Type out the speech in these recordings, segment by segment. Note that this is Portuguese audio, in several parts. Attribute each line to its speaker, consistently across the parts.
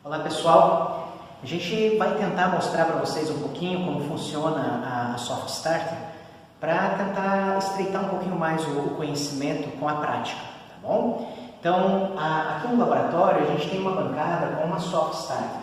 Speaker 1: Olá pessoal, a gente vai tentar mostrar para vocês um pouquinho como funciona a Soft Starter para tentar estreitar um pouquinho mais o conhecimento com a prática, tá bom? Então, aqui no laboratório a gente tem uma bancada com uma Soft Starter.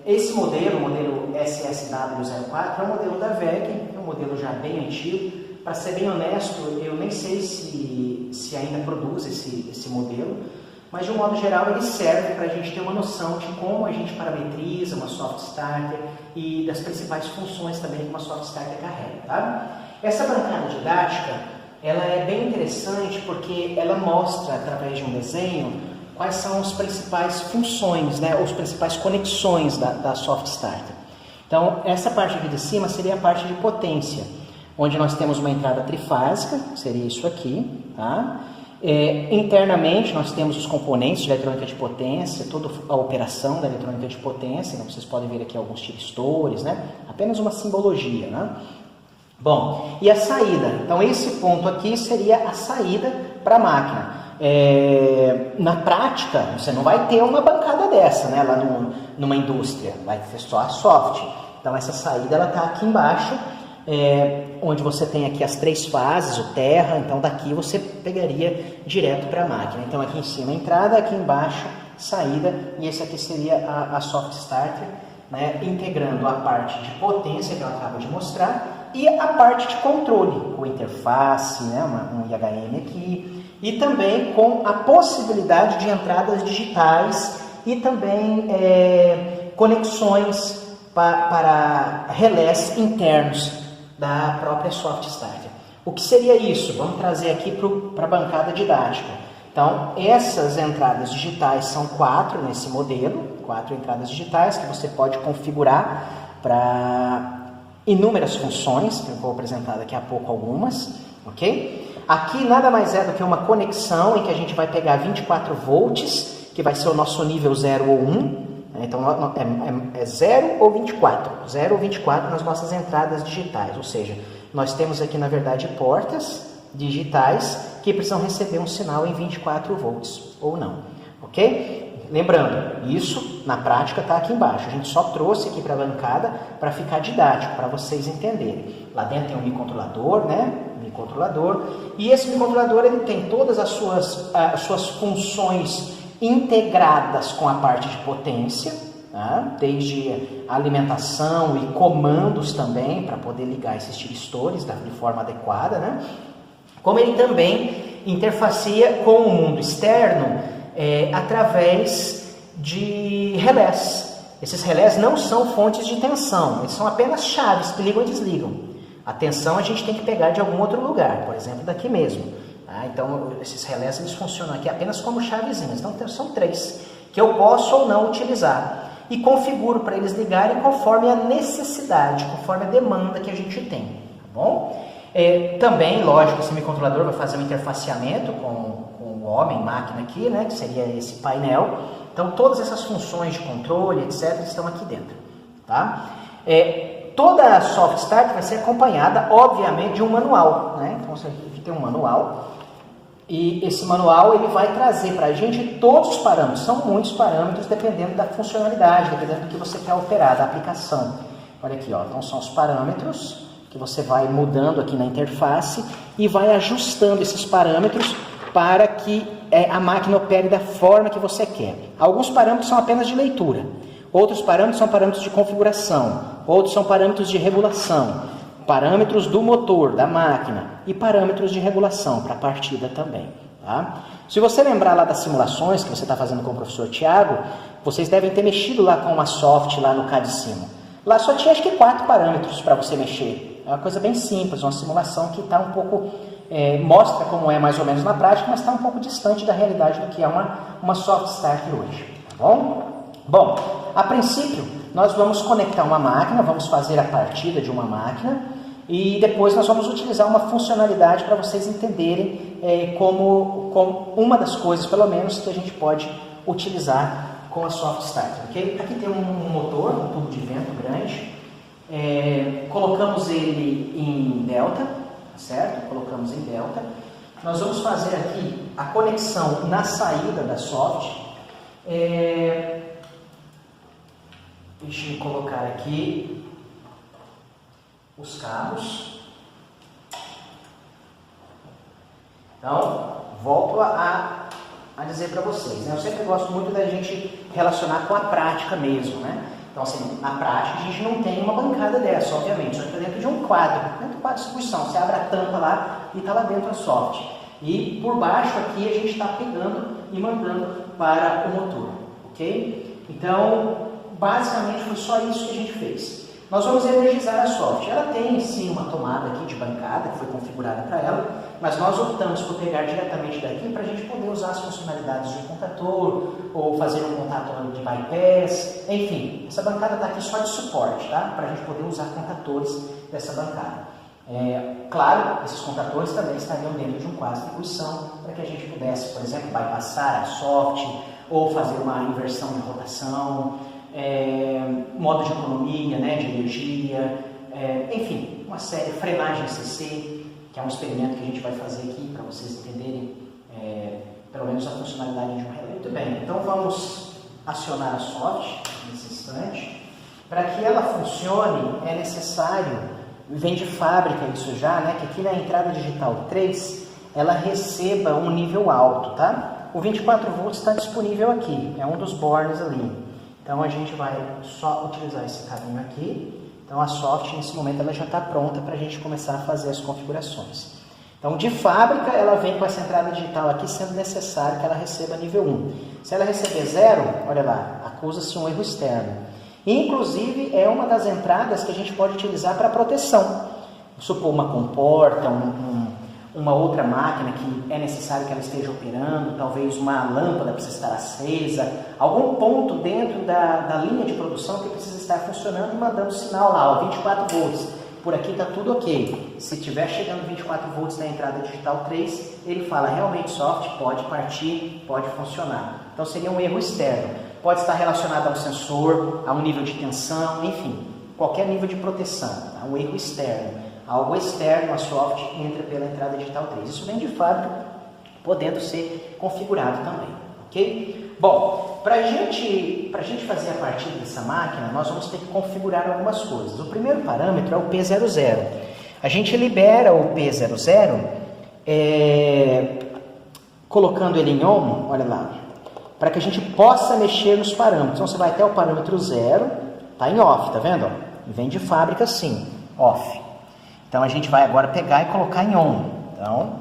Speaker 1: Esse modelo, o modelo SSW04, é um modelo da VEG, é um modelo já bem antigo. Para ser bem honesto, eu nem sei se ainda produz esse modelo, mas de um modo geral ele serve para a gente ter uma noção de como a gente parametriza uma Soft Starter e das principais funções também que uma Soft Starter carrega, tá? Essa bancada didática, ela é bem interessante porque ela mostra através de um desenho quais são as principais funções, né, ou as principais conexões da Soft Starter. Então, essa parte aqui de cima seria a parte de potência, onde nós temos uma entrada trifásica, seria isso aqui, tá? Internamente nós temos os componentes de eletrônica de potência, toda a operação da eletrônica de potência, então vocês podem ver aqui alguns tiristores, né? Apenas uma simbologia, né? Bom, e a saída? Então esse ponto aqui seria a saída para a máquina. Na prática, você não vai ter uma bancada dessa, né? Lá numa indústria, vai ter só a soft. Então essa saída ela está aqui embaixo, onde você tem aqui as três fases, o terra, então daqui você pegaria direto para a máquina. Então aqui em cima entrada, aqui embaixo saída, e esse aqui seria a Soft Starter, né, integrando a parte de potência que eu acabo de mostrar e a parte de controle, com interface, né, um IHM aqui, e também com a possibilidade de entradas digitais e também conexões para relés internos da própria Soft Starter. O que seria isso? Vamos trazer aqui para a bancada didática. Então, essas entradas digitais são 4 nesse modelo, 4 entradas digitais que você pode configurar para inúmeras funções, que eu vou apresentar daqui a pouco algumas, ok? Aqui nada mais é do que uma conexão em que a gente vai pegar 24 volts, que vai ser o nosso nível 0 ou 1, então é 0 ou 24, 0 ou 24 nas nossas entradas digitais, ou seja, nós temos aqui na verdade portas digitais que precisam receber um sinal em 24 volts ou não, ok? Lembrando, isso na prática está aqui embaixo, a gente só trouxe aqui para a bancada para ficar didático, para vocês entenderem. Lá dentro tem um microcontrolador, né? Microcontrolador, e esse microcontrolador ele tem todas as suas funções integradas com a parte de potência, tá? Desde alimentação e comandos também, para poder ligar esses tiristores de forma adequada, né? Como ele também interfacia com o mundo externo através de relés. Esses relés não são fontes de tensão, eles são apenas chaves que ligam e desligam. A tensão a gente tem que pegar de algum outro lugar, por exemplo daqui mesmo. Então, esses relés eles funcionam aqui apenas como chavezinhas. Então, são 3 que eu posso ou não utilizar. E configuro para eles ligarem conforme a necessidade, conforme a demanda que a gente tem. Tá bom? Também, lógico, esse microcontrolador vai fazer um interfaceamento com o homem-máquina aqui, né, que seria esse painel. Então, todas essas funções de controle, etc., estão aqui dentro. Tá? Toda a Soft Start vai ser acompanhada, obviamente, de um manual. Né? Então, aqui tem um manual. E esse manual ele vai trazer para a gente todos os parâmetros, são muitos parâmetros dependendo da funcionalidade, dependendo do que você quer operar, da aplicação. Olha aqui, ó, então são os parâmetros que você vai mudando aqui na interface e vai ajustando esses parâmetros para que a máquina opere da forma que você quer. Alguns parâmetros são apenas de leitura, outros parâmetros são parâmetros de configuração, outros são parâmetros de regulação, parâmetros do motor, da máquina e parâmetros de regulação para a partida também. Tá? Se você lembrar lá das simulações que você está fazendo com o professor Tiago, vocês devem ter mexido lá com uma soft lá no CAD Simo. Lá só tinha acho que 4 parâmetros para você mexer. É uma coisa bem simples, uma simulação que está um pouco, mostra como é mais ou menos na prática, mas está um pouco distante da realidade do que é uma Soft Starter hoje. Tá bom? Bom, a princípio nós vamos conectar uma máquina, vamos fazer a partida de uma máquina, e depois nós vamos utilizar uma funcionalidade para vocês entenderem como uma das coisas, pelo menos, que a gente pode utilizar com a Soft Starter. Okay? Aqui tem um motor, um tubo de vento grande. Colocamos ele em delta, certo? Colocamos em delta. Nós vamos fazer aqui a conexão na saída da soft. Deixa eu colocar aqui os cabos. Então, volto a dizer para vocês, né? Eu sempre gosto muito da gente relacionar com a prática mesmo, né? Então, assim, na prática a gente não tem uma bancada dessa, obviamente, só que dentro de um quadro, dentro do quadro de distribuição. Você abre a tampa lá e está lá dentro a soft. E por baixo aqui a gente está pegando e mandando para o motor, ok? Então, basicamente foi só isso que a gente fez. Nós vamos energizar a soft. Ela tem sim uma tomada aqui de bancada que foi configurada para ela, mas nós optamos por pegar diretamente daqui para a gente poder usar as funcionalidades de um contator ou fazer um contator de bypass, enfim. Essa bancada está aqui só de suporte, tá? Para a gente poder usar contatores dessa bancada. Claro, esses contatores também estariam dentro de um quadro de distribuição para que a gente pudesse, por exemplo, bypassar a soft ou fazer uma inversão de rotação, modo de economia, né, de energia, enfim, uma série, frenagem CC, que é um experimento que a gente vai fazer aqui para vocês entenderem pelo menos a funcionalidade de um relé. Muito bem, então vamos acionar a soft nesse instante. Para que ela funcione é necessário, vem de fábrica isso já, né, que aqui na entrada digital 3 ela receba um nível alto, tá? O 24 volts está disponível aqui, é um dos bornes ali. Então a gente vai só utilizar esse cabinho aqui. Então a soft nesse momento ela já está pronta para a gente começar a fazer as configurações. Então de fábrica ela vem com essa entrada digital aqui, sendo necessário que ela receba nível 1. Se ela receber 0, olha lá, acusa-se um erro externo. Inclusive é uma das entradas que a gente pode utilizar para proteção. Supor uma comporta, uma outra máquina que é necessário que ela esteja operando, talvez uma lâmpada precisa estar acesa, algum ponto dentro da linha de produção que precisa estar funcionando e mandando sinal lá, ó, 24 volts. Por aqui está tudo ok. Se estiver chegando 24 volts na entrada digital 3, ele fala realmente soft, pode partir, pode funcionar. Então seria um erro externo. Pode estar relacionado ao sensor, a um nível de tensão, enfim, qualquer nível de proteção, tá? Um erro externo. Algo externo, a soft entra pela entrada digital 3. Isso vem de fábrica, podendo ser configurado também, ok? Bom, para a gente fazer a partida dessa máquina, nós vamos ter que configurar algumas coisas. O primeiro parâmetro é o P00. A gente libera o P00, colocando ele em on, olha lá, para que a gente possa mexer nos parâmetros. Então você vai até o parâmetro 0, está em off, tá vendo? Vem de fábrica assim, off. Então a gente vai agora pegar e colocar em on. Então,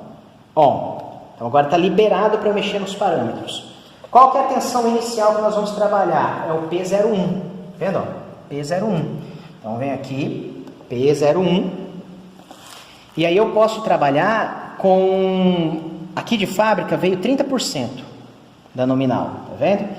Speaker 1: on. Então agora está liberado para mexer nos parâmetros. Qual que é a tensão inicial que nós vamos trabalhar? É o P01. Vendo? P01. Então vem aqui, P01. E aí eu posso trabalhar com... Aqui de fábrica veio 30% da nominal. Tá vendo?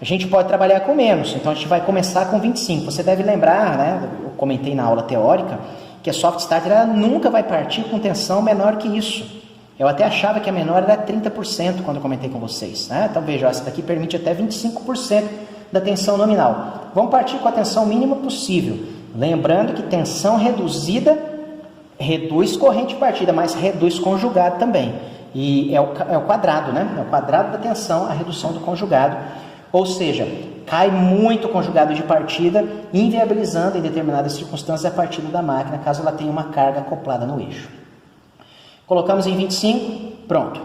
Speaker 1: A gente pode trabalhar com menos. Então a gente vai começar com 25%. Você deve lembrar, né? Eu comentei na aula teórica, que a soft starter ela nunca vai partir com tensão menor que isso. Eu até achava que a menor era 30% quando eu comentei com vocês, né? Então veja, essa daqui permite até 25% da tensão nominal. Vamos partir com a tensão mínima possível. Lembrando que tensão reduzida reduz corrente de partida, mas reduz conjugado também. E é o quadrado, né? É o quadrado da tensão, a redução do conjugado. Ou seja, cai muito o conjugado de partida, inviabilizando em determinadas circunstâncias a partida da máquina, caso ela tenha uma carga acoplada no eixo. Colocamos em 25, pronto.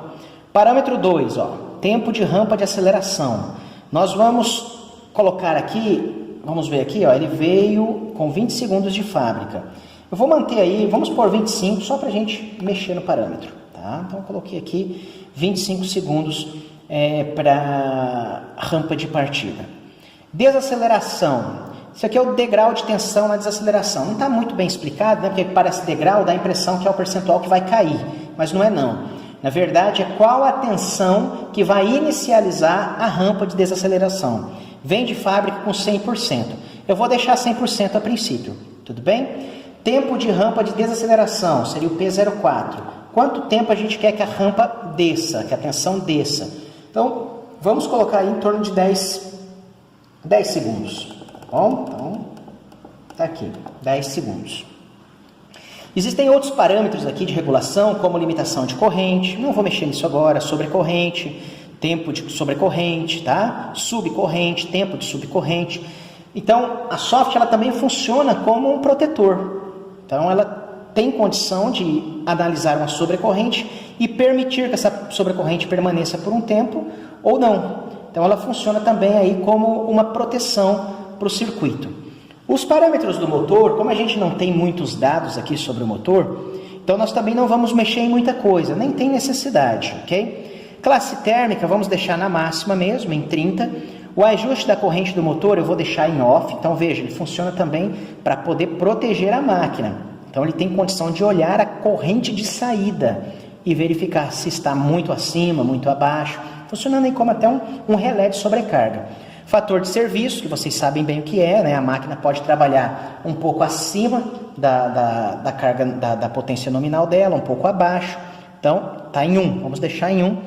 Speaker 1: Parâmetro 2, ó, tempo de rampa de aceleração. Nós vamos colocar aqui, vamos ver aqui, ó, ele veio com 20 segundos de fábrica. Eu vou manter aí, vamos pôr 25, só para a gente mexer no parâmetro. Tá? Então eu coloquei aqui 25 segundos para rampa de partida. Desaceleração. Isso aqui é o degrau de tensão na desaceleração. Não está muito bem explicado, né? Porque parece degrau, dá a impressão que é o percentual que vai cair. Mas não é não. Na verdade, é qual a tensão que vai inicializar a rampa de desaceleração. Vem de fábrica com 100%. Eu vou deixar 100% a princípio. Tudo bem? Tempo de rampa de desaceleração seria o P04. Quanto tempo a gente quer que a rampa desça, que a tensão desça? Então, vamos colocar aí em torno de 10 segundos. Bom, então, tá aqui, 10 segundos. Existem outros parâmetros aqui de regulação, como limitação de corrente, não vou mexer nisso agora, sobrecorrente, tempo de sobrecorrente, tá? Subcorrente, tempo de subcorrente. Então, a soft ela também funciona como um protetor. Então, ela tem condição de analisar uma sobrecorrente e permitir que essa sobrecorrente permaneça por um tempo ou não. Então, ela funciona também aí como uma proteção para o circuito. Os parâmetros do motor, como a gente não tem muitos dados aqui sobre o motor, então nós também não vamos mexer em muita coisa, nem tem necessidade, ok? Classe térmica, vamos deixar na máxima mesmo, em 30. O ajuste da corrente do motor eu vou deixar em off, então veja, ele funciona também para poder proteger a máquina. Então ele tem condição de olhar a corrente de saída e verificar se está muito acima, muito abaixo, funcionando aí como até um relé de sobrecarga. Fator de serviço, que vocês sabem bem o que é, né? A máquina pode trabalhar um pouco acima da carga, da potência nominal dela, um pouco abaixo, então está em 1, vamos deixar em 1.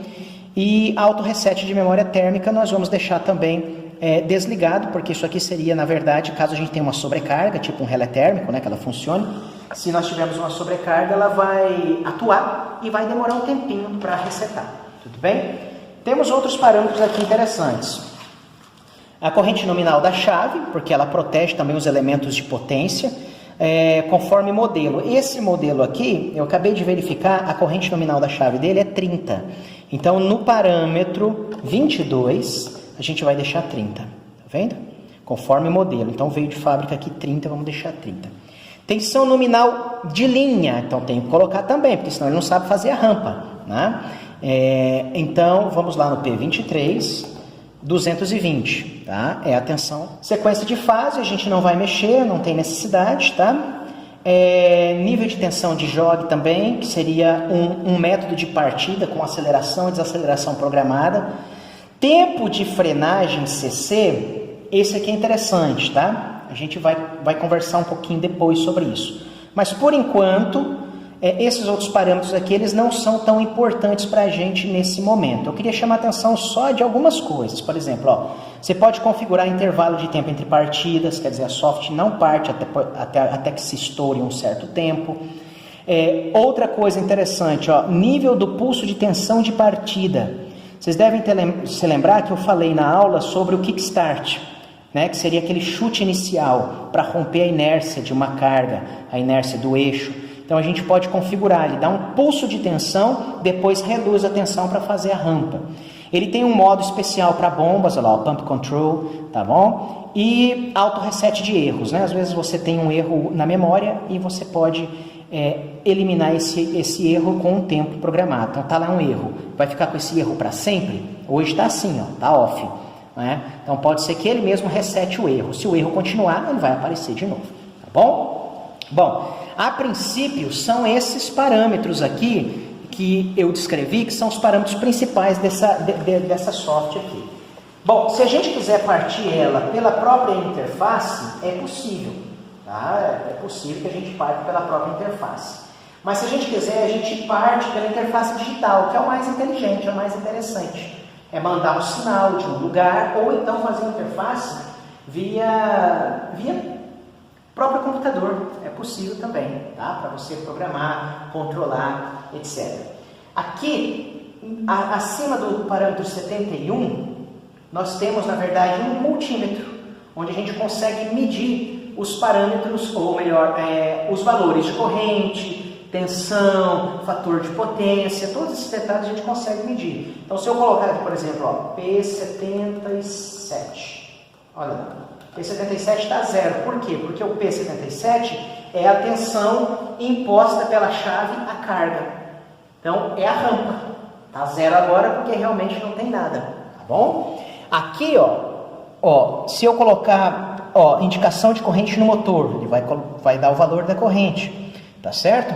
Speaker 1: E auto reset de memória térmica nós vamos deixar também desligado, porque isso aqui seria, na verdade, caso a gente tenha uma sobrecarga, tipo um relé térmico, né, que ela funcione, se nós tivermos uma sobrecarga, ela vai atuar e vai demorar um tempinho para resetar, tudo bem? Temos outros parâmetros aqui interessantes. A corrente nominal da chave, porque ela protege também os elementos de potência, conforme modelo. Esse modelo aqui, eu acabei de verificar, a corrente nominal da chave dele é 30. Então, no parâmetro 22, a gente vai deixar 30. Tá vendo? Conforme modelo. Então, veio de fábrica aqui 30, vamos deixar 30. Tensão nominal de linha. Então, tem que colocar também, porque senão ele não sabe fazer a rampa, né? Então, vamos lá no P23, 220, tá? É a tensão. Sequência de fase, a gente não vai mexer, não tem necessidade, tá? Nível de tensão de jogue também, que seria um método de partida com aceleração e desaceleração programada. Tempo de frenagem CC, esse aqui é interessante, tá? A gente vai conversar um pouquinho depois sobre isso. Mas por enquanto, esses outros parâmetros aqui, eles não são tão importantes para a gente nesse momento. Eu queria chamar a atenção só de algumas coisas. Por exemplo, ó, você pode configurar intervalo de tempo entre partidas, quer dizer, a soft não parte até que se estoure um certo tempo. Outra coisa interessante, ó, nível do pulso de tensão de partida. Vocês devem se lembrar que eu falei na aula sobre o kickstart, né, que seria aquele chute inicial para romper a inércia de uma carga, a inércia do eixo. Então a gente pode configurar, ele dá um pulso de tensão, depois reduz a tensão para fazer a rampa. Ele tem um modo especial para bombas, olha lá, o pump control, tá bom? E auto reset de erros, né? Às vezes você tem um erro na memória e você pode eliminar esse erro com um tempo programado. Então tá lá um erro, vai ficar com esse erro para sempre? Hoje está assim, ó, tá off, né? Então pode ser que ele mesmo resete o erro. Se o erro continuar, ele vai aparecer de novo, tá bom? Bom, a princípio são esses parâmetros aqui que eu descrevi, que são os parâmetros principais dessa soft aqui. Bom, se a gente quiser partir ela pela própria interface, é possível, tá? É possível que a gente parte pela própria interface. Mas se a gente quiser, a gente parte pela interface digital, que é o mais inteligente, é o mais interessante. É mandar um sinal de um lugar, ou então fazer a interface via próprio computador. É possível também, tá? Para você programar, controlar, etc. Aqui, acima do parâmetro 71, nós temos, na verdade, um multímetro, onde a gente consegue medir os parâmetros, ou melhor, os valores de corrente, tensão, fator de potência, todos esses detalhes a gente consegue medir. Então, se eu colocar aqui, por exemplo, ó, P77, olha lá, P77 está zero. Por quê? Porque o P77 é a tensão imposta pela chave à carga. Então, é a rampa. Está zero agora porque realmente não tem nada. Tá bom? Aqui, ó, se eu colocar indicação de corrente no motor, ele vai dar o valor da corrente. Tá certo?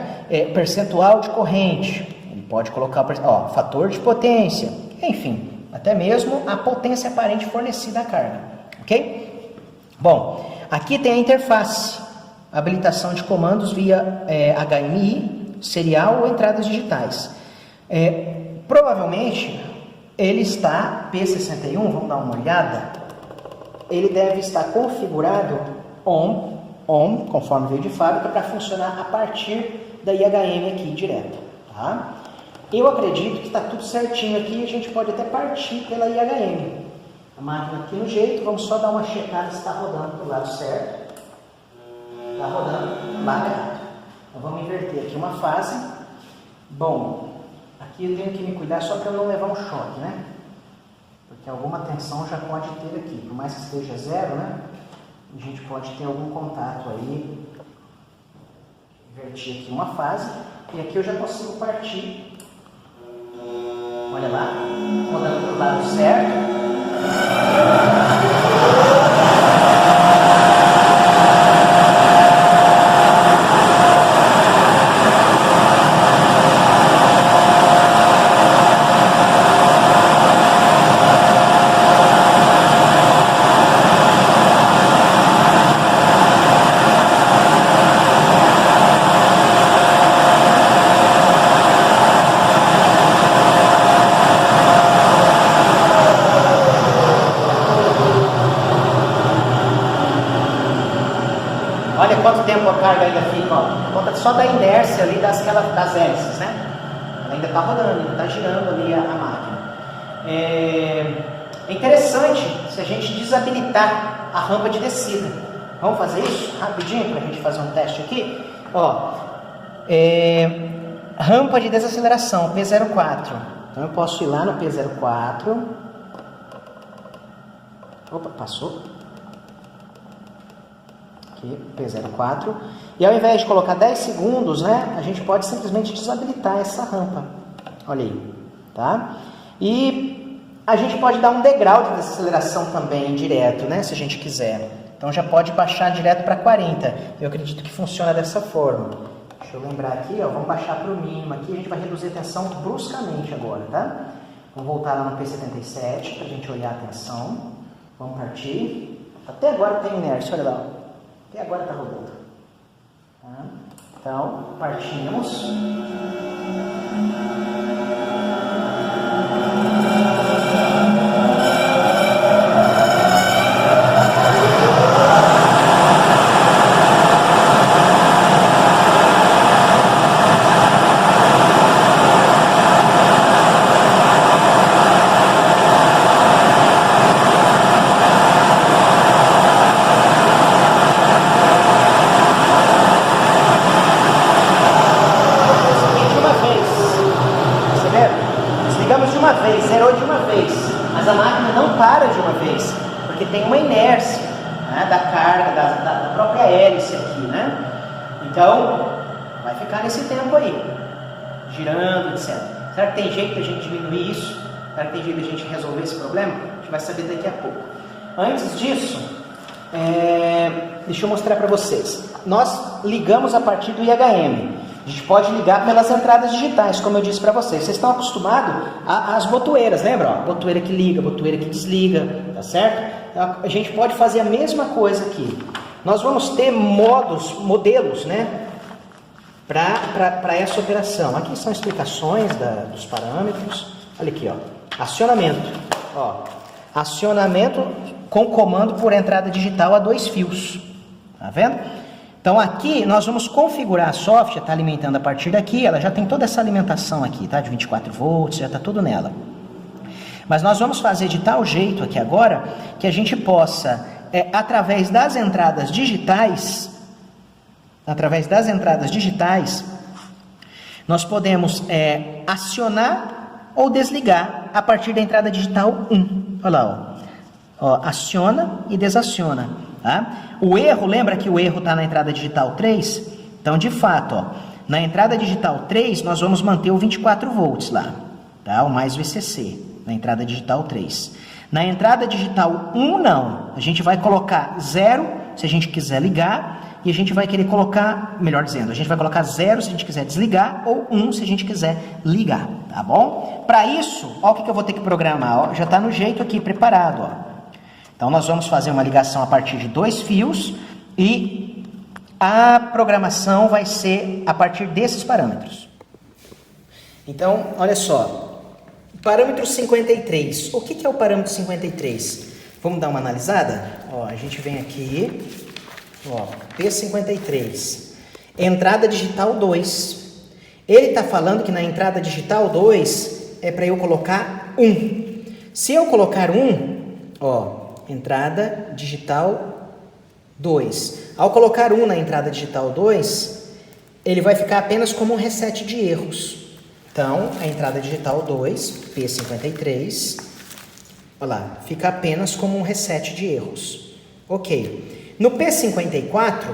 Speaker 1: Percentual de corrente. Ele pode colocar fator de potência. Enfim, até mesmo a potência aparente fornecida à carga. Ok? Bom, aqui tem a interface, habilitação de comandos via HMI, serial ou entradas digitais. Provavelmente, ele está, P61, vamos dar uma olhada, ele deve estar configurado on, conforme veio de fábrica, para funcionar a partir da IHM aqui direto. Tá? Eu acredito que está tudo certinho aqui e a gente pode até partir pela IHM. A máquina aqui no jeito, vamos só dar uma checada se está rodando para o lado certo. Está rodando lado errado. Então vamos inverter aqui uma fase. Bom, aqui eu tenho que me cuidar só para eu não levar um choque, né? Porque alguma tensão já pode ter aqui. Por mais que esteja zero, né? A gente pode ter algum contato aí. Invertir aqui uma fase. E aqui eu já consigo partir. Olha lá, rodando para o lado certo. Olha quanto tempo a carga ainda fica, ó. Conta só da inércia ali das hélices, né? Ela ainda está rodando, ainda está girando ali a máquina. É interessante se a gente desabilitar a rampa de descida. Vamos fazer isso rapidinho para a gente fazer um teste aqui? Ó, rampa de desaceleração, P04. Então eu posso ir lá no P04. Opa, passou. P04, e ao invés de colocar 10 segundos, né, a gente pode simplesmente desabilitar essa rampa. Olha aí, tá? E a gente pode dar um degrau de desaceleração também direto, né, se a gente quiser. Então já pode baixar direto para 40. Eu acredito que funciona dessa forma. Deixa eu lembrar aqui, ó, vamos baixar para o mínimo aqui, a gente vai reduzir a tensão bruscamente agora, tá? Vamos voltar lá no P77 para a gente olhar a tensão. Vamos partir. Até agora tem inércia, olha lá. E agora está rodando. Tá? Então, partimos. Zerou de uma vez, mas a máquina não para de uma vez, porque tem uma inércia, né, da carga, da própria hélice aqui, né? Então, vai ficar nesse tempo aí, girando, etc. Será que tem jeito de a gente diminuir isso? Será que tem jeito de a gente resolver esse problema? A gente vai saber daqui a pouco. Antes disso, deixa eu mostrar para vocês. Nós ligamos a partir do IHM. A gente pode ligar pelas entradas digitais, como eu disse para vocês. Vocês estão acostumados às botoeiras, lembra? Botoeira que liga, botoeira que desliga, tá certo? A gente pode fazer a mesma coisa aqui. Nós vamos ter modelos, né? Para essa operação. Aqui são explicações dos parâmetros. Olha aqui, ó. Acionamento. Ó. Acionamento com comando por entrada digital a 2 fios. Tá vendo? Então aqui nós vamos configurar a software, está alimentando a partir daqui, ela já tem toda essa alimentação aqui, tá? De 24 volts, já está tudo nela. Mas nós vamos fazer de tal jeito aqui agora, que a gente possa, através das entradas digitais, nós podemos acionar ou desligar a partir da entrada digital 1. Olha lá, ó, aciona e desaciona. Tá? O erro, lembra que o erro está na entrada digital 3? Então, de fato, ó, na entrada digital 3, nós vamos manter o 24 volts lá, tá? O mais VCC, na entrada digital 3. Na entrada digital 1, não. A gente vai colocar 0, se a gente quiser ligar, e a gente vai querer colocar, melhor dizendo, a gente vai colocar 0 se a gente quiser desligar, ou 1 se a gente quiser ligar, tá bom? Para isso, ó, o que eu vou ter que programar, ó, já está no jeito aqui, preparado, ó. Então, nós vamos fazer uma ligação a partir de 2 fios e a programação vai ser a partir desses parâmetros. Então, olha só. Parâmetro 53. O que é o parâmetro 53? Vamos dar uma analisada? Ó, a gente vem aqui, ó, P53. Entrada digital 2. Ele está falando que na entrada digital 2 é para eu colocar 1. Se eu colocar 1, ó, entrada digital 2. Ao colocar 1 na entrada digital 2, ele vai ficar apenas como um reset de erros. Então, a entrada digital 2, P53, olha lá, fica apenas como um reset de erros. Ok. No P54,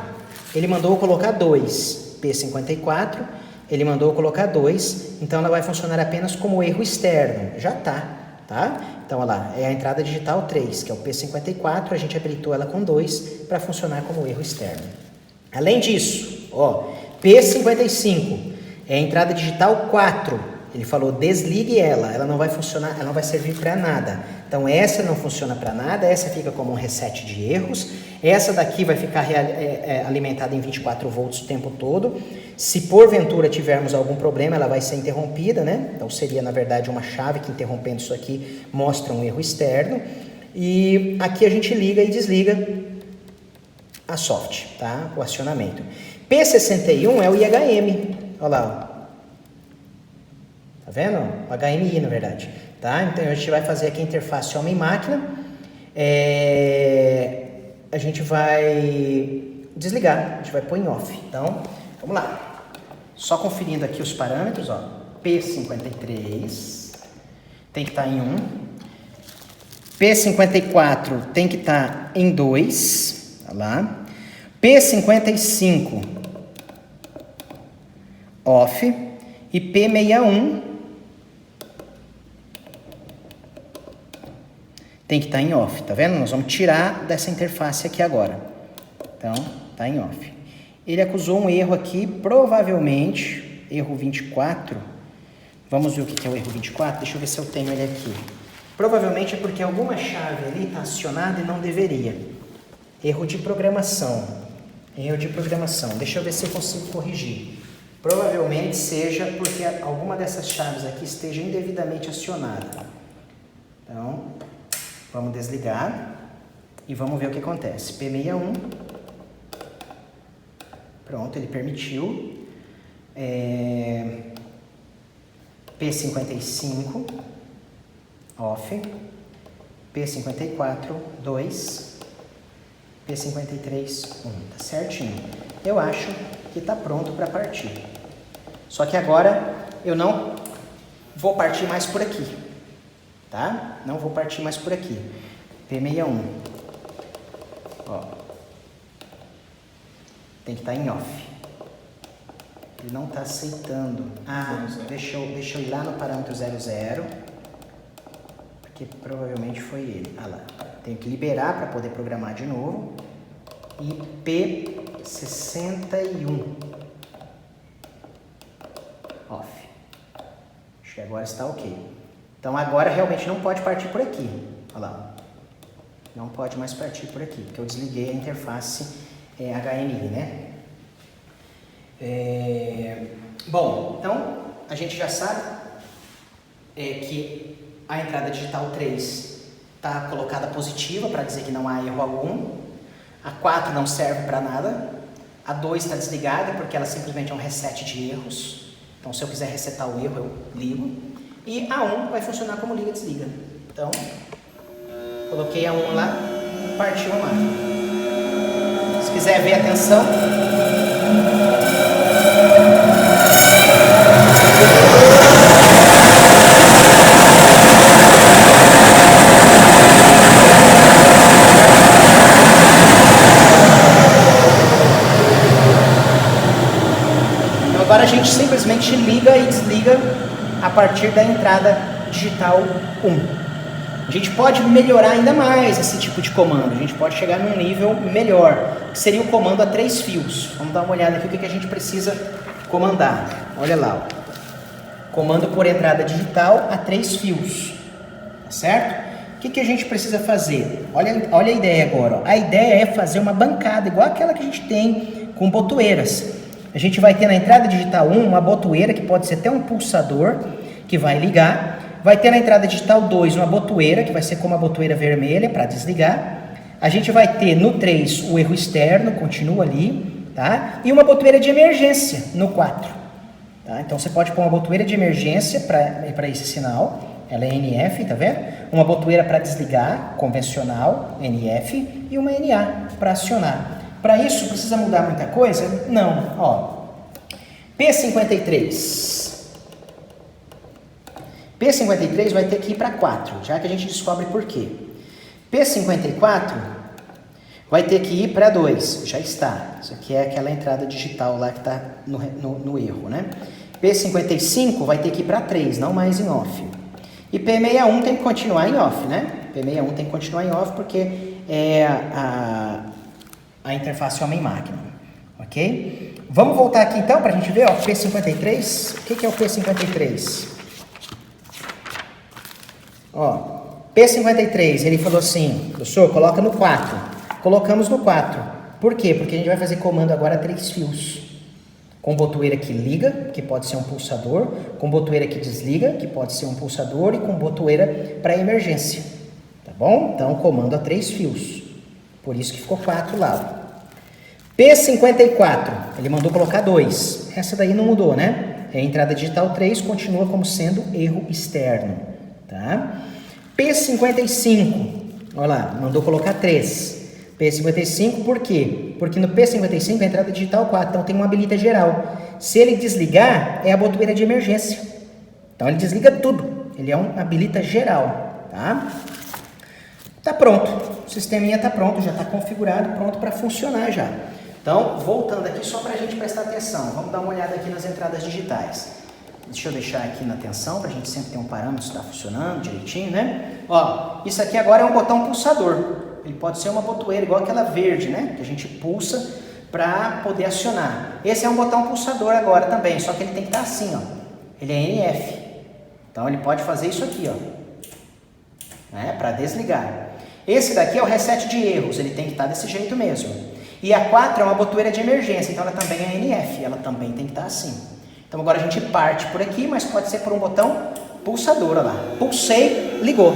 Speaker 1: ele mandou colocar 2. P54, ele mandou colocar 2, então ela vai funcionar apenas como erro externo. Já tá? Então, olha lá, é a entrada digital 3, que é o P54, a gente habilitou ela com 2 para funcionar como erro externo. Além disso, ó, P55 é a entrada digital 4. Ele falou, desligue ela não vai funcionar, ela não vai servir para nada. Então, essa não funciona para nada, essa fica como um reset de erros. Essa daqui vai ficar alimentada em 24 volts o tempo todo. Se porventura tivermos algum problema, ela vai ser interrompida, né? Então, seria, na verdade, uma chave que interrompendo isso aqui mostra um erro externo. E aqui a gente liga e desliga a soft, tá? O acionamento. P61 é o IHM. Olha lá, ó. Tá vendo? O HMI, na verdade. Tá? Então, a gente vai fazer aqui a interface homem-máquina. A gente vai desligar. A gente vai pôr em off. Então, vamos lá. Só conferindo aqui os parâmetros, ó. P53 tem que estar em 1. P54 tem que estar em 2. Olha lá. P55 off. E P61 tem que estar em off, tá vendo? Nós vamos tirar dessa interface aqui agora. Então, tá em off. Ele acusou um erro aqui, provavelmente, erro 24. Vamos ver o que é o erro 24? Deixa eu ver se eu tenho ele aqui. Provavelmente é porque alguma chave ali está acionada e não deveria. Erro de programação. Erro de programação. Deixa eu ver se eu consigo corrigir. Provavelmente seja porque alguma dessas chaves aqui esteja indevidamente acionada. Então, vamos desligar e vamos ver o que acontece. P61. Pronto, ele permitiu. P55. Off. P54, 2. P53, 1. Tá certinho. Eu acho que está pronto para partir. Só que agora eu não vou partir mais por aqui, tá? Não vou partir mais por aqui. P61. Ó. Tem que estar em off. Ele não está aceitando. Deixa eu ir lá no parâmetro 00. Porque provavelmente foi ele. Ah lá. Tenho que liberar para poder programar de novo. E P61 off. Acho que agora está ok. Então agora realmente não pode partir por aqui. Olha lá. Não pode mais partir por aqui, porque eu desliguei a interface HMI, né? Bom, então a gente já sabe que a entrada digital 3 está colocada positiva para dizer que não há erro algum. A 4 não serve para nada. A 2 está desligada porque ela simplesmente é um reset de erros. Então, se eu quiser resetar o erro, eu ligo. E a 1 vai funcionar como liga e desliga. Então, coloquei a 1 lá, partiu a máquina. Se quiser ver a tensão... Agora a gente simplesmente liga e desliga a partir da entrada digital 1. A gente pode melhorar ainda mais esse tipo de comando, a gente pode chegar num nível melhor, que seria o comando a 3 fios. Vamos dar uma olhada aqui o que a gente precisa comandar. Olha lá, ó. Comando por entrada digital a 3 fios, tá certo? O que a gente precisa fazer? Olha a ideia agora, ó. A ideia é fazer uma bancada igual aquela que a gente tem com botoeiras. A gente vai ter na entrada digital 1 uma botoeira, que pode ser até um pulsador, que vai ligar. Vai ter na entrada digital 2 uma botoeira, que vai ser como a botoeira vermelha, para desligar. A gente vai ter no 3 o erro externo, continua ali, tá? E uma botoeira de emergência no 4. Tá? Então você pode pôr uma botoeira de emergência para esse sinal, ela é NF, tá vendo? Uma botoeira para desligar, convencional, NF, e uma NA para acionar. Para isso, precisa mudar muita coisa? Não, ó. P53. P53 vai ter que ir para 4, já que a gente descobre por quê. P54 vai ter que ir para 2, já está. Isso aqui é aquela entrada digital lá que está no erro, né? P55 vai ter que ir para 3, não mais em off. E P61 tem que continuar em off, né? P61 tem que continuar em off porque é a interface homem-máquina, ok? Vamos voltar aqui então para a gente ver, ó, P53. O que é o P53? Ó, P53, ele falou assim, professor, coloca no 4. Colocamos no 4. Por quê? Porque a gente vai fazer comando agora a 3 fios. Com botoeira que liga, que pode ser um pulsador, com botoeira que desliga, que pode ser um pulsador, e com botoeira para emergência. Tá bom? Então, comando a 3 fios. Por isso que ficou 4 lá. P54, ele mandou colocar 2. Essa daí não mudou, né? É a entrada digital 3, continua como sendo erro externo. Tá? P55, olha lá, mandou colocar 3. P55, por quê? Porque no P55 é a entrada digital 4, então tem uma habilita geral. Se ele desligar, é a botoeira de emergência. Então ele desliga tudo, ele é um habilita geral, tá? Tá pronto, o sisteminha tá pronto, já está configurado, pronto para funcionar já. Então, voltando aqui só para a gente prestar atenção, vamos dar uma olhada aqui nas entradas digitais. Deixa eu deixar aqui na atenção, para a gente sempre ter um parâmetro se está funcionando direitinho, né? Ó, isso aqui agora é um botão pulsador. Ele pode ser uma botoeira igual aquela verde, né? Que a gente pulsa para poder acionar. Esse é um botão pulsador agora também, só que ele tem que estar assim, ó. Ele é NF. Então ele pode fazer isso aqui, ó. Né? Para desligar. Esse daqui é o reset de erros, ele tem que estar desse jeito mesmo. E a 4 é uma botoeira de emergência, então ela também é NF, ela também tem que estar assim. Então agora a gente parte por aqui, mas pode ser por um botão pulsador, olha lá. Pulsei, ligou.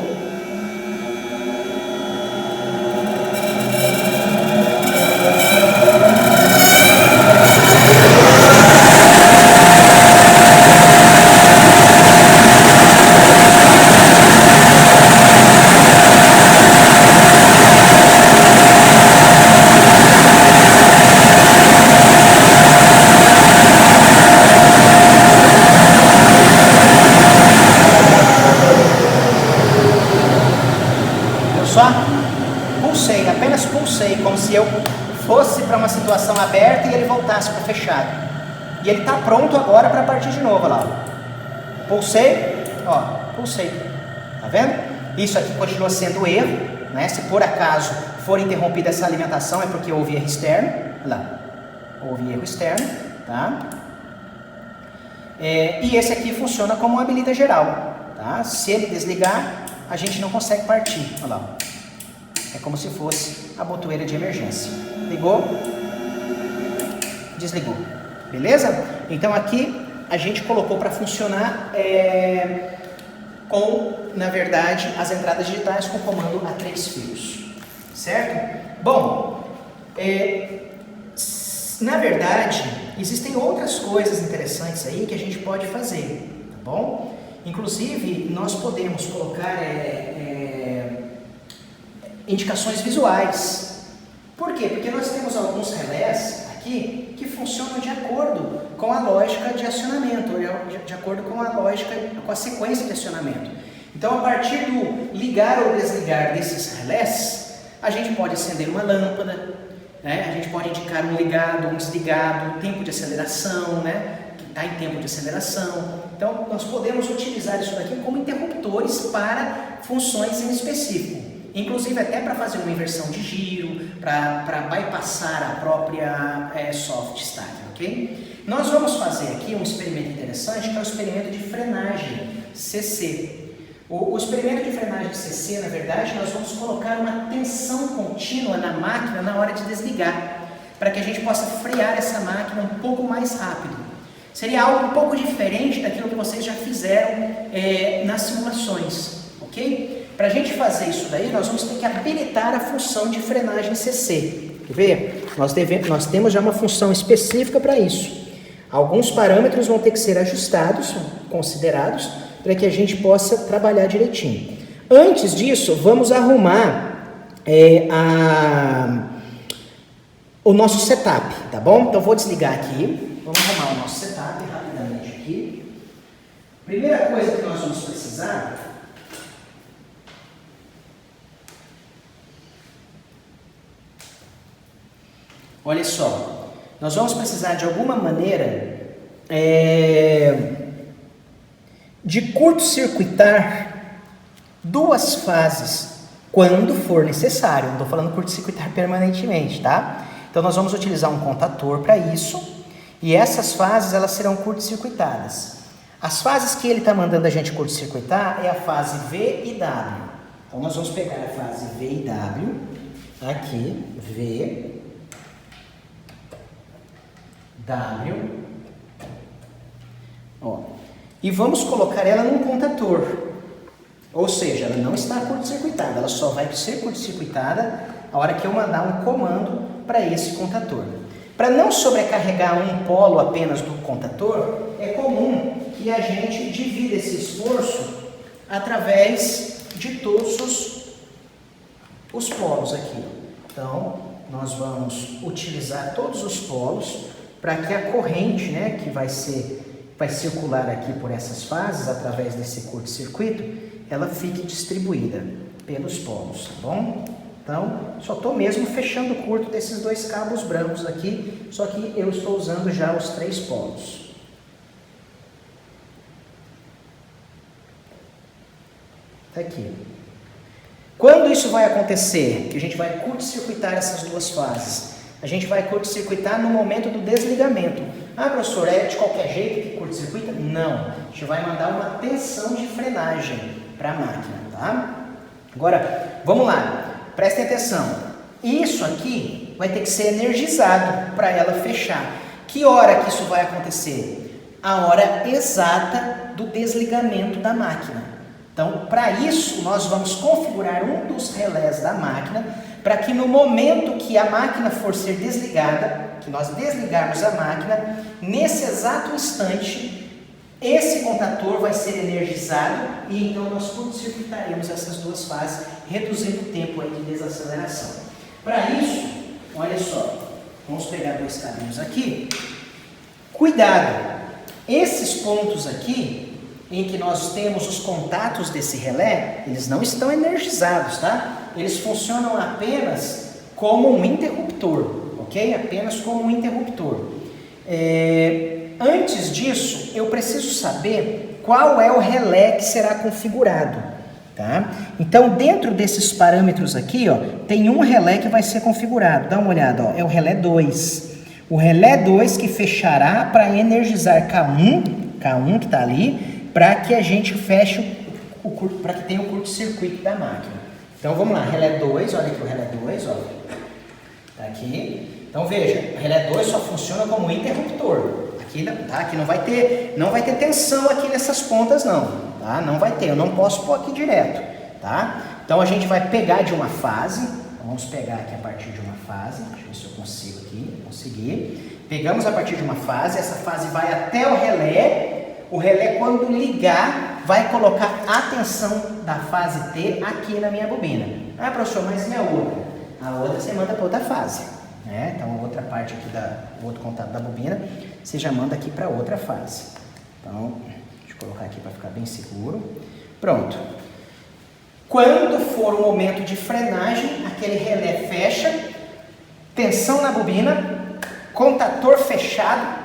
Speaker 1: Só pulsei, apenas pulsei, como se eu fosse para uma situação aberta e ele voltasse para fechado. E ele está pronto agora para partir de novo, olha lá. Pulsei, ó, pulsei. Tá vendo? Isso aqui continua sendo erro, né? Se por acaso for interrompida essa alimentação é porque houve erro externo. Olha lá, houve erro externo, tá? E esse aqui funciona como uma habilita geral, tá? Se ele desligar, a gente não consegue partir. Olha lá. É como se fosse a botoeira de emergência. Ligou, desligou. Beleza? Então aqui a gente colocou para funcionar com, na verdade, as entradas digitais com comando a 3 fios. Certo? Bom, na verdade, existem outras coisas interessantes aí que a gente pode fazer, tá bom? Inclusive, nós podemos colocar indicações visuais. Por quê? Porque nós temos alguns relés aqui que funcionam de acordo com a lógica de acionamento, de acordo com a lógica, com a sequência de acionamento. Então, a partir do ligar ou desligar desses relés, a gente pode acender uma lâmpada, né? A gente pode indicar um ligado, um desligado, tempo de aceleração, né? Que está em tempo de aceleração. Então, nós podemos utilizar isso daqui como interruptores para funções em específico. Inclusive até para fazer uma inversão de giro, para bypassar a própria soft start, ok? Nós vamos fazer aqui um experimento interessante, que é o experimento de frenagem CC. O experimento de frenagem CC, na verdade, nós vamos colocar uma tensão contínua na máquina na hora de desligar, para que a gente possa frear essa máquina um pouco mais rápido. Seria algo um pouco diferente daquilo que vocês já fizeram nas simulações, ok? Para a gente fazer isso daí, nós vamos ter que habilitar a função de frenagem CC. Quer ver? Nós temos já uma função específica para isso. Alguns parâmetros vão ter que ser ajustados, considerados, para que a gente possa trabalhar direitinho. Antes disso, vamos arrumar o nosso setup, tá bom? Então, vou desligar aqui. Vamos arrumar o nosso setup rapidamente aqui. Primeira coisa que nós vamos precisar... Olha só, nós vamos precisar de alguma maneira de curto-circuitar duas fases quando for necessário. Não estou falando curto-circuitar permanentemente, tá? Então nós vamos utilizar um contator para isso e essas fases elas serão curto-circuitadas. As fases que ele está mandando a gente curto-circuitar é a fase V e W. Então nós vamos pegar a fase V e W, aqui, V, W, ó, e vamos colocar ela num contator, ou seja, ela não está curto-circuitada, ela só vai ser curto-circuitada a hora que eu mandar um comando para esse contator. Para não sobrecarregar um polo apenas do contator, é comum que a gente divida esse esforço através de todos os polos aqui. Então, nós vamos utilizar todos os polos para que a corrente, né, que vai circular aqui por essas fases, através desse curto-circuito, ela fique distribuída pelos polos, tá bom? Então, só estou mesmo fechando o curto desses dois cabos brancos aqui, só que eu estou usando já os 3 polos. Tá aqui. Quando isso vai acontecer, que a gente vai curto-circuitar essas duas fases? A gente vai curto-circuitar no momento do desligamento. Ah, professor, é de qualquer jeito que curto-circuita? Não. A gente vai mandar uma tensão de frenagem para a máquina, tá? Agora, vamos lá. Prestem atenção. Isso aqui vai ter que ser energizado para ela fechar. Que hora que isso vai acontecer? A hora exata do desligamento da máquina. Então, para isso, nós vamos configurar um dos relés da máquina para que no momento que a máquina for ser desligada, que nós desligarmos a máquina, nesse exato instante, esse contator vai ser energizado e então nós curto-circuitaremos essas duas fases, reduzindo o tempo aí de desaceleração. Para isso, olha só, vamos pegar 2 cabinhos aqui. Cuidado, esses pontos aqui, em que nós temos os contatos desse relé, eles não estão energizados, tá? Eles funcionam apenas como um interruptor, ok? Apenas como um interruptor. Antes disso, eu preciso saber qual é o relé que será configurado, tá? Então, dentro desses parâmetros aqui, ó, tem um relé que vai ser configurado. Dá uma olhada, ó, é o relé 2. O relé 2 que fechará para energizar K1 que está ali, para que a gente feche para que tenha o curto-circuito da máquina. Então vamos lá, relé 2, olha aqui o relé 2, ó. Tá aqui. Então veja, o relé 2 só funciona como interruptor. Aqui, tá? Aqui não vai ter tensão aqui nessas pontas não, tá? Não vai ter, eu não posso pôr aqui direto, tá? Então a gente vai pegar de uma fase, vamos pegar aqui a partir de uma fase, deixa eu ver se eu consigo aqui, consegui. Pegamos a partir de uma fase, essa fase vai até o relé. O relé, quando ligar, vai colocar a tensão da fase T aqui na minha bobina. Ah, professor, mas e a outra? A outra você manda para outra fase, né? Então, a outra parte aqui, o outro contato da bobina, você já manda aqui para outra fase. Então, deixa eu colocar aqui para ficar bem seguro. Pronto. Quando for o momento de frenagem, aquele relé fecha, tensão na bobina, contator fechado,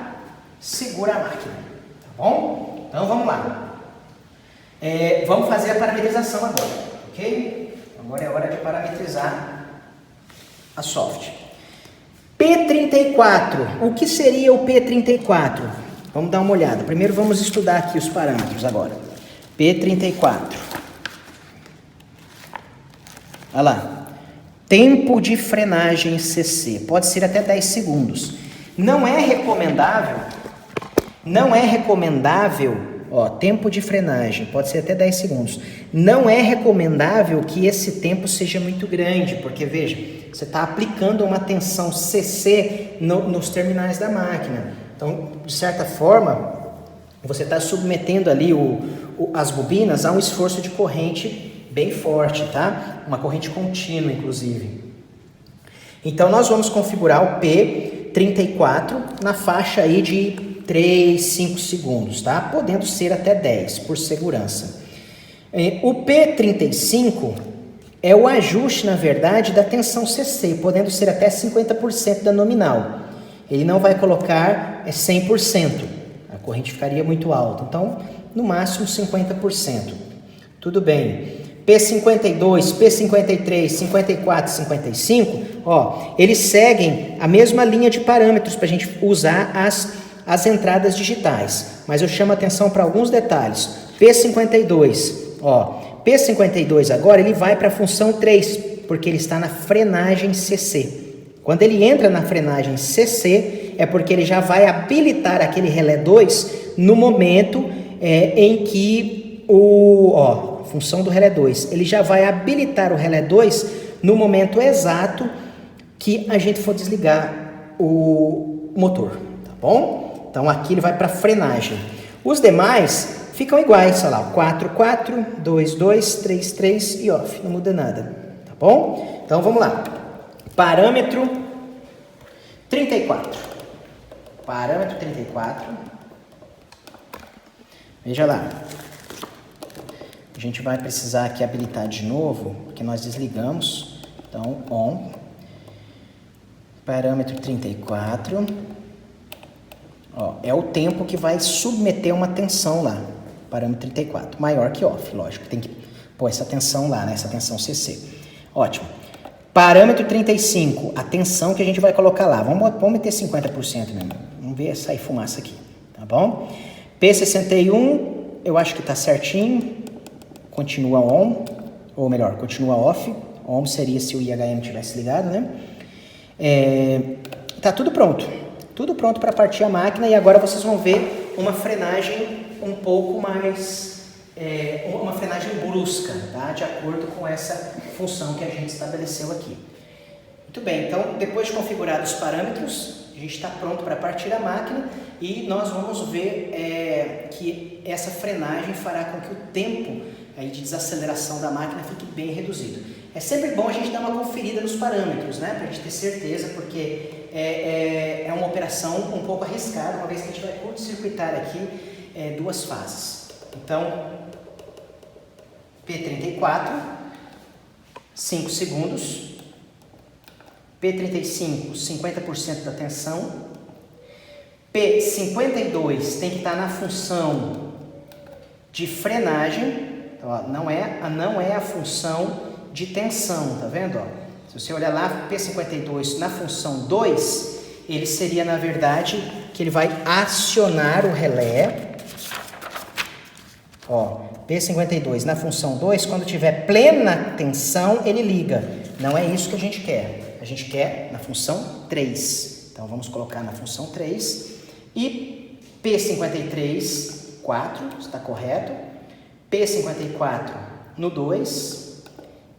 Speaker 1: segura a máquina. Bom, então vamos lá. Vamos fazer a parametrização agora, ok? Agora é hora de parametrizar a soft. P34, o que seria o P34? Vamos dar uma olhada. Primeiro vamos estudar aqui os parâmetros agora. P34. Olha lá. Tempo de frenagem CC. Pode ser até 10 segundos. Não é recomendável, ó, tempo de frenagem, pode ser até 10 segundos. Não é recomendável que esse tempo seja muito grande, porque veja, você está aplicando uma tensão CC nos terminais da máquina. Então, de certa forma, você está submetendo ali as bobinas a um esforço de corrente bem forte, tá? Uma corrente contínua, inclusive. Então, nós vamos configurar o P34 na faixa aí de 3, 5 segundos, tá? Podendo ser até 10, por segurança. O P35 é o ajuste, na verdade, da tensão CC, podendo ser até 50% da nominal. Ele não vai colocar 100%, a corrente ficaria muito alta. Então, no máximo 50%. Tudo bem. P52, P53, 54, 55, ó, eles seguem a mesma linha de parâmetros para a gente usar as entradas digitais. Mas eu chamo a atenção para alguns detalhes. P52, ó, P52 agora ele vai para a função 3, porque ele está na frenagem CC. Quando ele entra na frenagem CC, é porque ele já vai habilitar aquele relé 2 no momento em que função do relé 2, ele já vai habilitar o relé 2 no momento exato que a gente for desligar o motor, tá bom? Então aqui ele vai para frenagem. Os demais ficam iguais, olha lá, 4, 4, 2, 2, 3, 3 e off, não muda nada, tá bom? Então vamos lá, parâmetro 34, parâmetro 34, veja lá, a gente vai precisar aqui habilitar de novo, porque nós desligamos, então on, parâmetro 34, ó, é o tempo que vai submeter uma tensão lá, parâmetro 34, maior que off, lógico, tem que pôr essa tensão lá, né, essa tensão CC. Ótimo. Parâmetro 35, a tensão que a gente vai colocar lá, vamos meter 50% mesmo, vamos ver sair fumaça aqui, tá bom? P61, eu acho que tá certinho, continua on, ou melhor, continua off, on seria se o IHM tivesse ligado, né? Tá tudo pronto para partir a máquina e agora vocês vão ver uma frenagem um pouco mais, uma frenagem brusca, tá? De acordo com essa função que a gente estabeleceu aqui. Muito bem, então depois de configurados os parâmetros, a gente está pronto para partir a máquina e nós vamos ver que essa frenagem fará com que o tempo aí de desaceleração da máquina fique bem reduzido. É sempre bom a gente dar uma conferida nos parâmetros, né? Para a gente ter certeza, porque é uma operação um pouco arriscada, uma vez que a gente vai curto-circuitar aqui duas fases. Então, P34, 5 segundos, P35, 50% da tensão, P52 tem que estar na função de frenagem, então, ó, não é a função de tensão, tá vendo? Ó? Se você olhar lá, P52 na função 2, ele seria, na verdade, que ele vai acionar o relé. Ó, P52 na função 2, quando tiver plena tensão, ele liga. Não é isso que a gente quer. A gente quer na função 3. Então, vamos colocar na função 3. E P53, 4, está correto. P54 no 2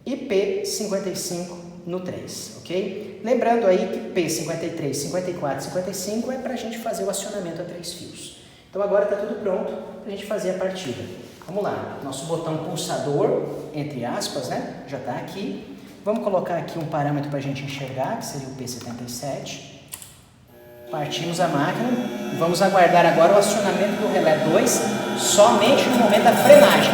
Speaker 1: e P55 no 3, ok? Lembrando aí que P53, 54 e 55 é para a gente fazer o acionamento a 3 fios. Então agora está tudo pronto para a gente fazer a partida. Vamos lá, nosso botão pulsador, entre aspas, né? Já está aqui. Vamos colocar aqui um parâmetro para a gente enxergar, que seria o P77. Partimos a máquina e vamos aguardar agora o acionamento do relé 2 somente no momento da frenagem.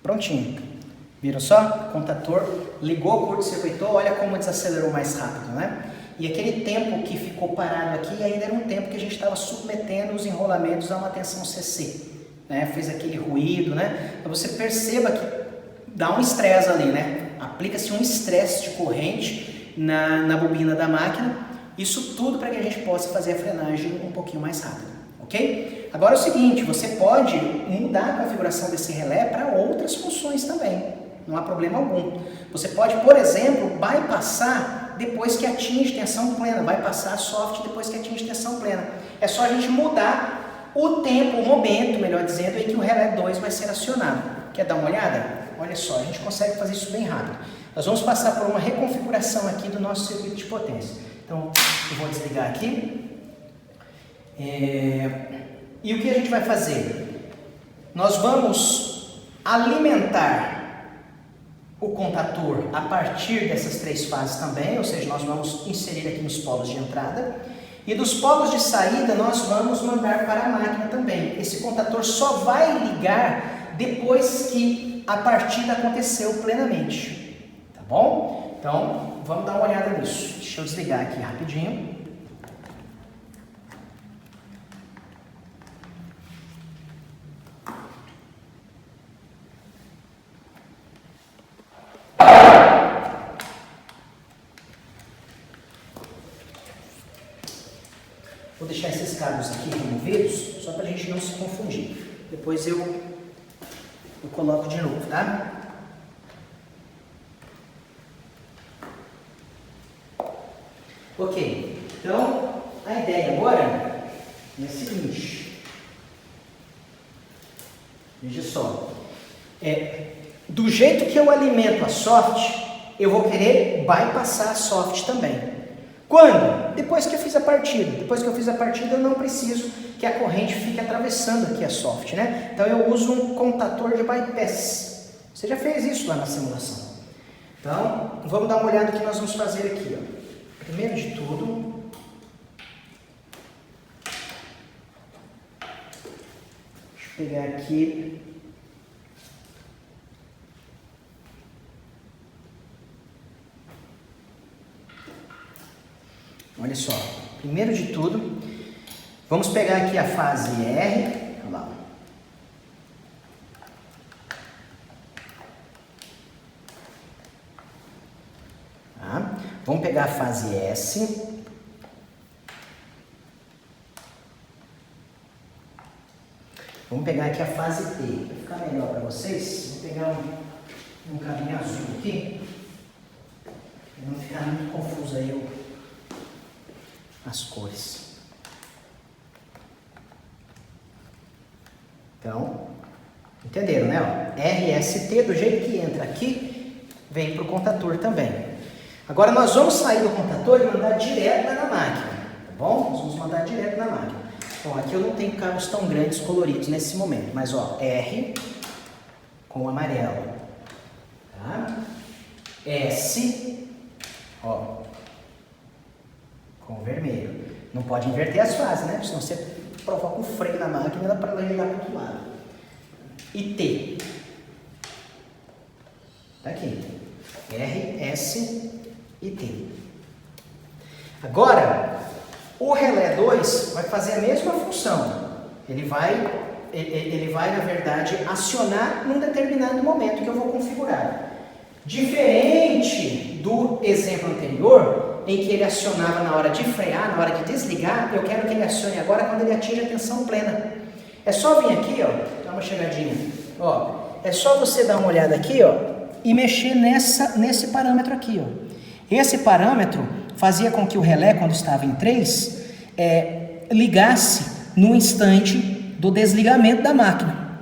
Speaker 1: Prontinho. Viram só? O contator ligou, curto-circuitou, olha como desacelerou mais rápido, né? E aquele tempo que ficou parado aqui ainda era um tempo que a gente estava submetendo os enrolamentos a uma tensão CC, né? Fez aquele ruído, né? Então você perceba que dá um estresse ali, né? Aplica-se um estresse de corrente na bobina da máquina, Isso tudo para que a gente possa fazer a frenagem um pouquinho mais rápido, ok? Agora é o seguinte, você pode mudar a configuração desse relé para outras funções também, não há problema algum. Você pode, por exemplo, bypassar depois que atinge tensão plena, bypassar soft depois que atinge tensão plena. É só a gente mudar o tempo, o momento, melhor dizendo, em que o relé 2 vai ser acionado. Quer dar uma olhada? Olha só, a gente consegue fazer isso bem rápido. Nós vamos passar por uma reconfiguração aqui do nosso circuito de potência. Então, eu vou desligar aqui. E o que a gente vai fazer? Nós vamos alimentar o contator a partir dessas 3 fases também, ou seja, nós vamos inserir aqui nos polos de entrada. E dos polos de saída, nós vamos mandar para a máquina também. Esse contator só vai ligar depois que a partida aconteceu plenamente. Tá bom? Então, vamos dar uma olhada nisso. Deixa eu desligar aqui rapidinho. Vou deixar esses cabos aqui removidos, só para a gente não se confundir. Depois eu coloco de novo, tá? Ok, então a ideia agora é a seguinte. Veja só. Do jeito que eu alimento a soft, eu vou querer bypassar a soft também. Quando? Depois que eu fiz a partida. Depois que eu fiz a partida, eu não preciso que a corrente fique atravessando aqui a soft, né? Então eu uso um contator de bypass. Você já fez isso lá na simulação. Então, vamos dar uma olhada no que nós vamos fazer aqui, ó. Primeiro de tudo, deixa eu pegar aqui. Olha só, primeiro de tudo, vamos pegar aqui a fase R, olha lá. Tá? Vamos pegar a fase S. Vamos pegar aqui a fase T. Para ficar melhor para vocês, vou pegar um cabinho azul aqui, para não ficar muito confuso aí as cores. Então, entenderam, né? Ó, RST, do jeito que entra aqui, vem para o contator também. Agora nós vamos sair do contator e mandar direto na máquina, tá bom? Nós vamos mandar direto na máquina. Bom, aqui eu não tenho cabos tão grandes coloridos nesse momento, mas ó, R com amarelo, tá? S, ó, com o vermelho. Não pode inverter as fases, né? Senão você provoca um freio na máquina para ela ligar para o outro lado. E T. Tá aqui. R, S e T. Agora, o relé 2 vai fazer a mesma função. Ele vai, na verdade, acionar num determinado momento que eu vou configurar. Diferente do exemplo anterior, em que ele acionava na hora de frear, na hora de desligar, eu quero que ele acione agora quando ele atinge a tensão plena. É só vir aqui, ó, dá uma chegadinha, ó, é só você dar uma olhada aqui, ó, e mexer nesse parâmetro aqui, ó. Esse parâmetro fazia com que o relé, quando estava em 3, ligasse no instante do desligamento da máquina.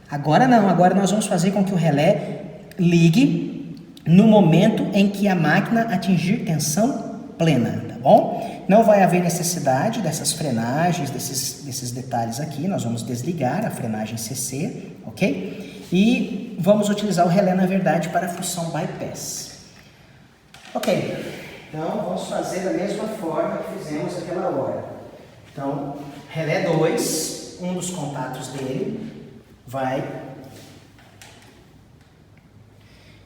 Speaker 1: Agora não, agora nós vamos fazer com que o relé ligue no momento em que a máquina atingir tensão plena, tá bom? Não vai haver necessidade dessas frenagens, desses detalhes aqui. Nós vamos desligar a frenagem CC, ok? E vamos utilizar o relé, na verdade, para a função bypass. Ok, então vamos fazer da mesma forma que fizemos aquela hora. Então, relé 2, um dos contatos dele vai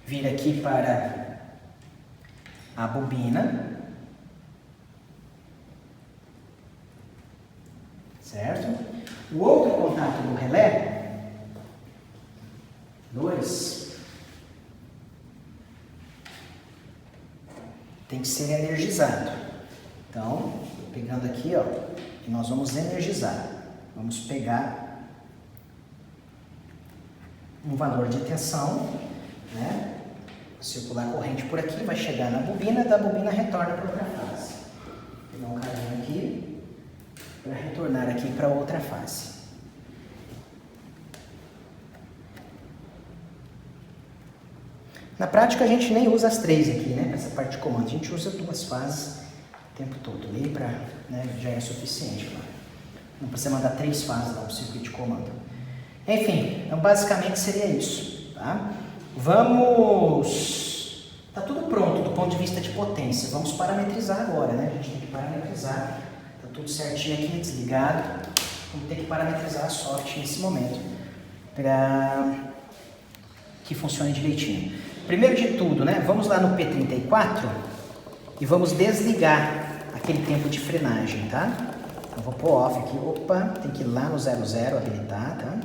Speaker 1: vir aqui para a bobina, certo? O outro contato do relé 2 tem que ser energizado. Então, pegando aqui, ó, e nós vamos energizar. Vamos pegar um valor de tensão, né? Circular a corrente por aqui, vai chegar na bobina, da bobina retorna para outra fase. Vou pegar um caminho aqui para retornar aqui para outra fase. Na prática a gente nem usa as 3 aqui, né? Para essa parte de comando, a gente usa 2 fases o tempo todo ali, para, né, já é suficiente, claro. Não precisa mandar 3 fases lá para o circuito de comando. Enfim, então basicamente seria isso, tá? Vamos... Tá tudo pronto do ponto de vista de potência. Vamos parametrizar agora, né? A gente tem que parametrizar. Tá tudo certinho aqui, desligado. Vamos ter que parametrizar a soft nesse momento para que funcione direitinho. Primeiro de tudo, né? Vamos lá no P34 e vamos desligar aquele tempo de frenagem, tá? Eu vou pôr off aqui. Opa, tem que ir lá no 00 habilitar, tá?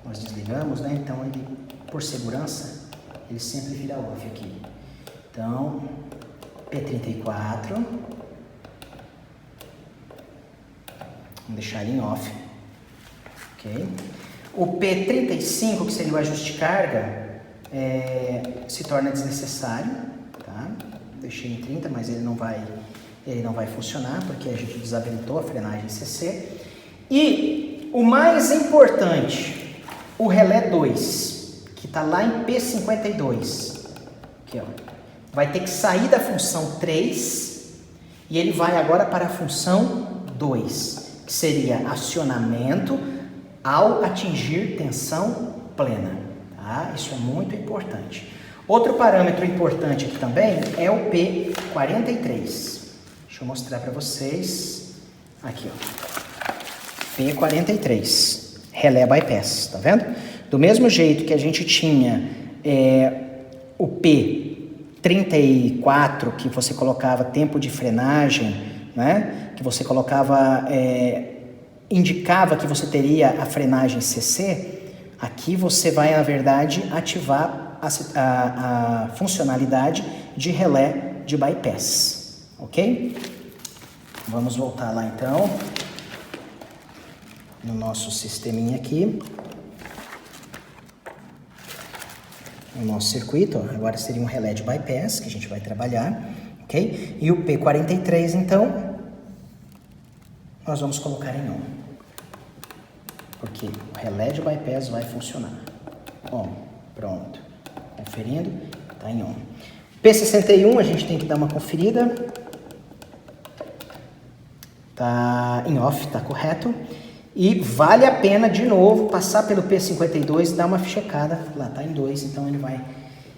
Speaker 1: Nós desligamos, né? Então, ele, por segurança, ele sempre vira off aqui. Então, P34. Vamos deixar ele em off. Ok? O P35, que seria o ajuste de carga, se torna desnecessário, tá? Deixei em 30, mas ele não vai funcionar, porque a gente desabilitou a frenagem CC. E o mais importante, o relé 2, que está lá em P52, aqui, ó, vai ter que sair da função 3 e ele vai agora para a função 2, que seria acionamento ao atingir tensão plena. Tá? Isso é muito importante. Outro parâmetro importante aqui também é o P43. Deixa eu mostrar para vocês. Aqui, ó. P43. Relé bypass, tá vendo? Do mesmo jeito que a gente tinha o P34, que você colocava tempo de frenagem, né? Que você colocava, indicava que você teria a frenagem CC, aqui você vai, na verdade, ativar a funcionalidade de relé de bypass, ok? Vamos voltar lá então no nosso sisteminha aqui, no nosso circuito, ó, agora seria um relé de bypass que a gente vai trabalhar, ok? E o P43 então nós vamos colocar em on, porque o relé de bypass vai funcionar. On, pronto, conferindo, tá em on. P61 a gente tem que dar uma conferida, tá em off, tá correto. E vale a pena, de novo, passar pelo P52 e dar uma checada. Lá tá em 2, então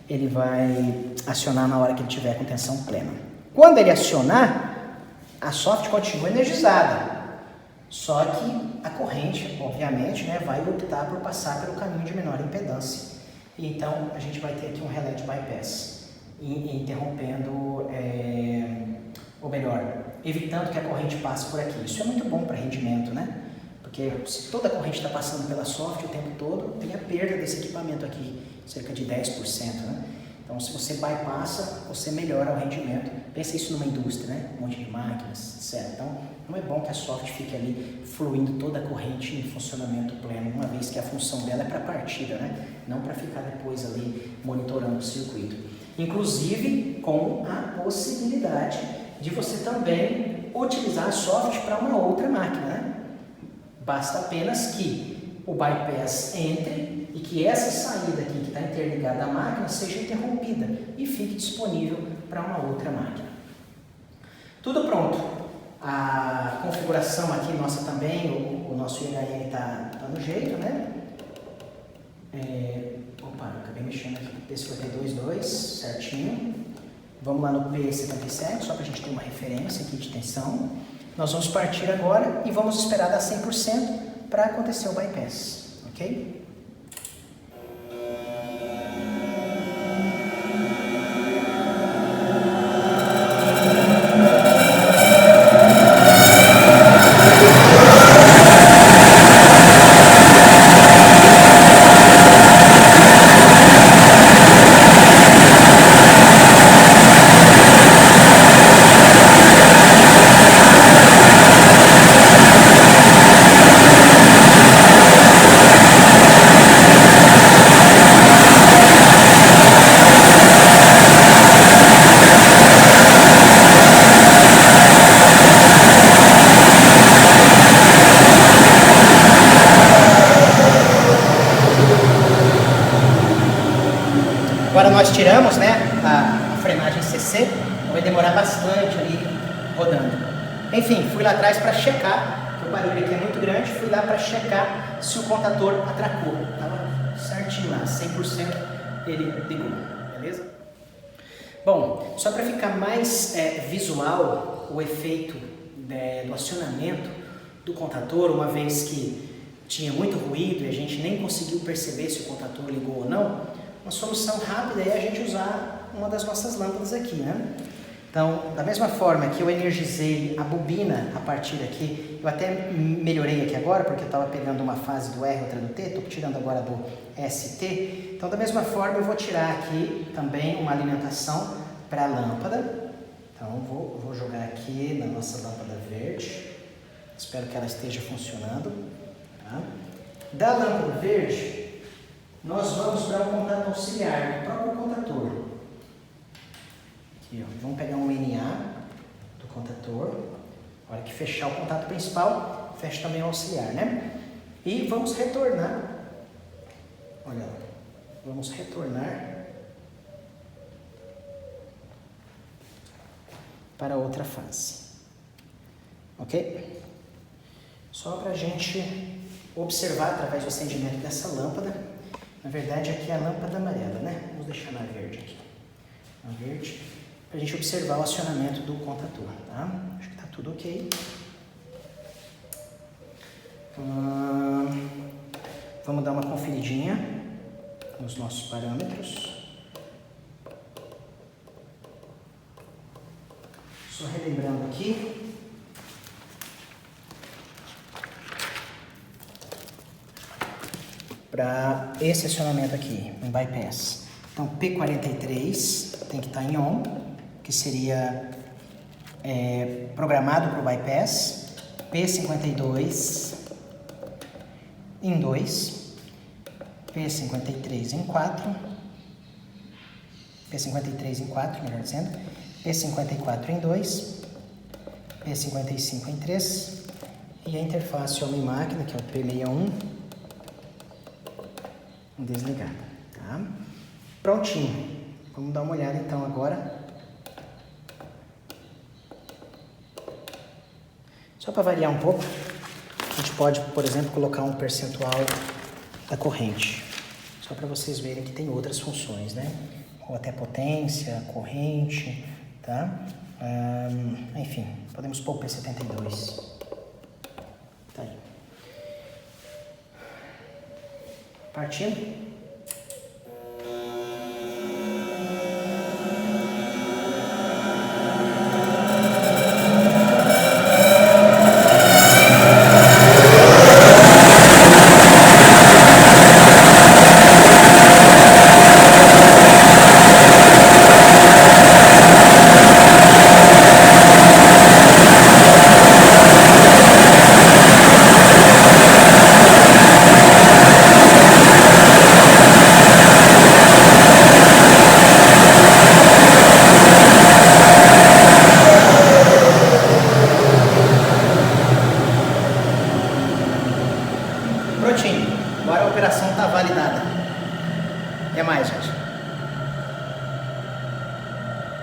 Speaker 1: ele vai acionar na hora que ele tiver com tensão plena. Quando ele acionar, a soft continua energizada. Só que a corrente, obviamente, né, vai optar por passar pelo caminho de menor impedância. E então a gente vai ter aqui um relé de bypass, interrompendo, ou melhor, evitando que a corrente passe por aqui. Isso é muito bom para rendimento, né? Porque se toda a corrente está passando pela soft o tempo todo, tem a perda desse equipamento aqui, cerca de 10%, né? Então, se você bypassa, você melhora o rendimento. Pensa isso numa indústria, né? Um monte de máquinas, etc. Então, não é bom que a soft fique ali fluindo toda a corrente em funcionamento pleno, uma vez que a função dela é para partida, né? Não para ficar depois ali monitorando o circuito. Inclusive, com a possibilidade de você também utilizar a soft para uma outra máquina, né? Basta apenas que o bypass entre e que essa saída aqui que está interligada à máquina seja interrompida e fique disponível para uma outra máquina. Tudo pronto. A configuração aqui nossa também, o nosso IHM está no jeito, né? Opa, acabei mexendo aqui no P52.2, certinho. Vamos lá no P77, só para a gente ter uma referência aqui de tensão. Nós vamos partir agora e vamos esperar dar 100% para acontecer o bypass, ok? nós tiramos, né, a frenagem CC, vai demorar bastante ali rodando. Enfim, fui lá atrás para checar, porque o barulho aqui é muito grande, fui lá para checar se o contador atracou. Estava certinho lá, 100% ele ligou, beleza? Bom, só para ficar mais visual o efeito do acionamento do contador, uma vez que tinha muito ruído e a gente nem conseguiu perceber se o contador ligou ou não, uma solução rápida é a gente usar uma das nossas lâmpadas aqui, né? Então, da mesma forma que eu energizei a bobina a partir daqui, eu até melhorei aqui agora, porque eu estava pegando uma fase do R, outra do T, estou tirando agora do ST. Então, da mesma forma, eu vou tirar aqui também uma alimentação para a lâmpada. Então, vou jogar aqui na nossa lâmpada verde. Espero que ela esteja funcionando. Tá? Da lâmpada verde, nós vamos para o contato auxiliar, o próprio contador. Aqui, ó. Vamos pegar um NA do contador. A hora que fechar o contato principal, fecha também o auxiliar, né? E vamos retornar. Olha lá. Vamos retornar para outra fase. Ok? Só para a gente observar através do acendimento dessa lâmpada. Na verdade, aqui é a lâmpada amarela, né? Vamos deixar na verde aqui. Na verde, para a gente observar o acionamento do contador, tá? Acho que está tudo ok. Vamos dar uma conferidinha nos nossos parâmetros. Só relembrando aqui. Para esse acionamento aqui, um bypass. Então, P43 tem que estar em on, que seria programado para o bypass. P52 em 2, P53 em 4, P53 em 4, melhor dizendo, P54 em 2, P55 em 3, e a interface homem-máquina, que é o P61, desligada, tá? Prontinho. Vamos dar uma olhada então agora. Só para variar um pouco, a gente pode, por exemplo, colocar um percentual da corrente. Só para vocês verem que tem outras funções, né? Ou até potência, corrente, tá? Enfim, podemos pôr o P72. Tá aí. Partindo.